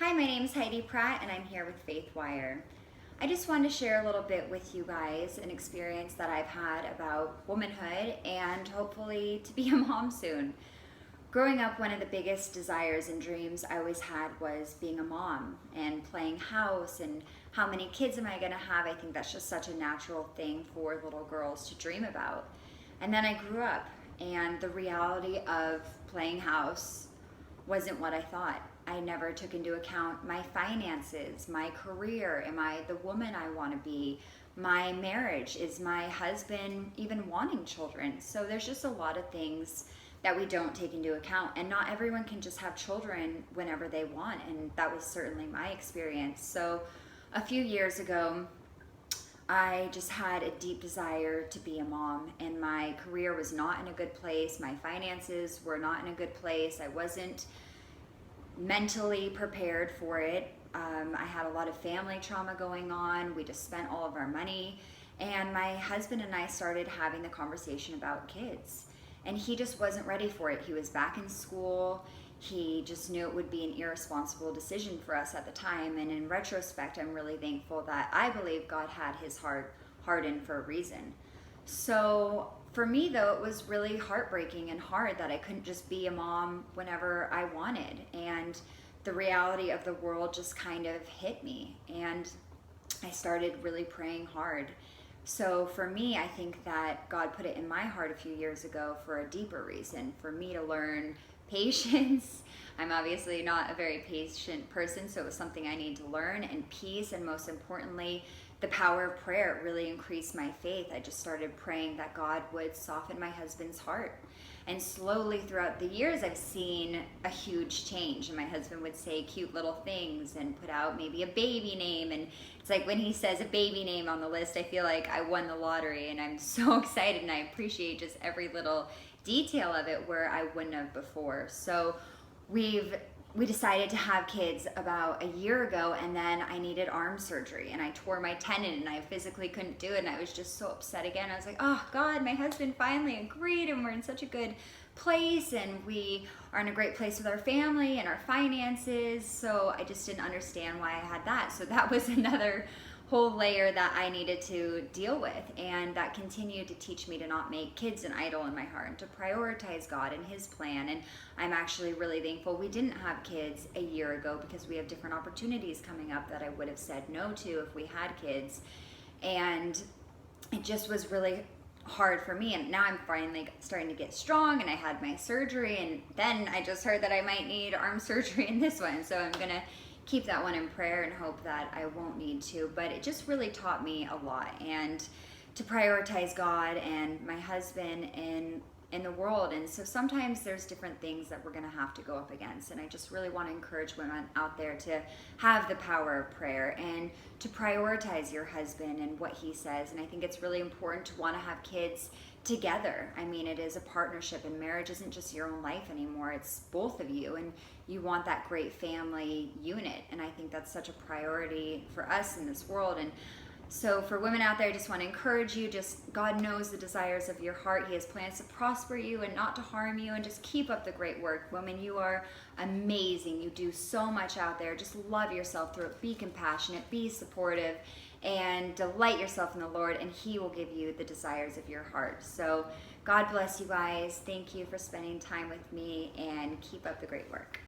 Hi, my name is Heidi Pratt and I'm here with Faithwire. I just wanted to share a little bit with you guys an experience that I've had about womanhood and hopefully to be a mom soon. Growing up, one of the biggest desires and dreams I always had was being a mom and playing house and how many kids am I going to have. I think that's just such a natural thing for little girls to dream about. And then I grew up and the reality of playing house wasn't what I thought. I never took into account my finances, my career, am I the woman I want to be, my marriage, is my husband even wanting children? So there's just a lot of things that we don't take into account, and not everyone can just have children whenever they want, and that was certainly my experience. So a few years ago, I just had a deep desire to be a mom, and my career was not in a good place. My finances were not in a good place. I wasn't mentally prepared for it. I had a lot of family trauma going on. We just spent all of our money. And my husband and I started having the conversation about kids. And he just wasn't ready for it. He was back in school. He just knew it would be an irresponsible decision for us at the time. And in retrospect, I'm really thankful that I believe God had his heart hardened for a reason. So for me, though, it was really heartbreaking and hard that I couldn't just be a mom whenever I wanted. And the reality of the world just kind of hit me. And I started really praying hard. So for me, I think that God put it in my heart a few years ago for a deeper reason, for me to learn patience. I'm obviously not a very patient person, so it was something I need to learn, and peace, and most importantly, the power of prayer really increased my faith. I just started praying that God would soften my husband's heart. And slowly throughout the years, I've seen a huge change. And my husband would say cute little things and put out maybe a baby name. And it's like when he says a baby name on the list, I feel like I won the lottery. And I'm so excited, and I appreciate just every little detail of it where I wouldn't have before. So we decided to have kids about a year ago, and then I needed arm surgery and I tore my tendon and I physically couldn't do it, and I was just so upset again. I was like, oh God, my husband finally agreed and we're in such a good place and we are in a great place with our family and our finances. So I just didn't understand why I had that. So that was another whole layer that I needed to deal with, and that continued to teach me to not make kids an idol in my heart and to prioritize God and his plan. And I'm actually really thankful we didn't have kids a year ago, because we have different opportunities coming up that I would have said no to if we had kids. And it just was really hard for me, and now I'm finally starting to get strong, and I had my surgery, and then I just heard that I might need arm surgery in this one, so I'm gonna keep that one in prayer and hope that I won't need to. But it just really taught me a lot, and to prioritize God and my husband in the world. And so sometimes there's different things that we're going to have to go up against, and I just really want to encourage women out there to have the power of prayer and to prioritize your husband and what he says. And I think it's really important to want to have kids together. I mean, it is a partnership, and marriage isn't just your own life anymore, it's both of you, and you want that great family unit. And I think that's such a priority for us in this world. And so for women out there, I just want to encourage you, just God knows the desires of your heart. He has plans to prosper you and not to harm you, and just keep up the great work. Women, you are amazing. You do so much out there. Just love yourself through it. Be compassionate, be supportive, and delight yourself in the Lord, and he will give you the desires of your heart. So God bless you guys. Thank you for spending time with me, and keep up the great work.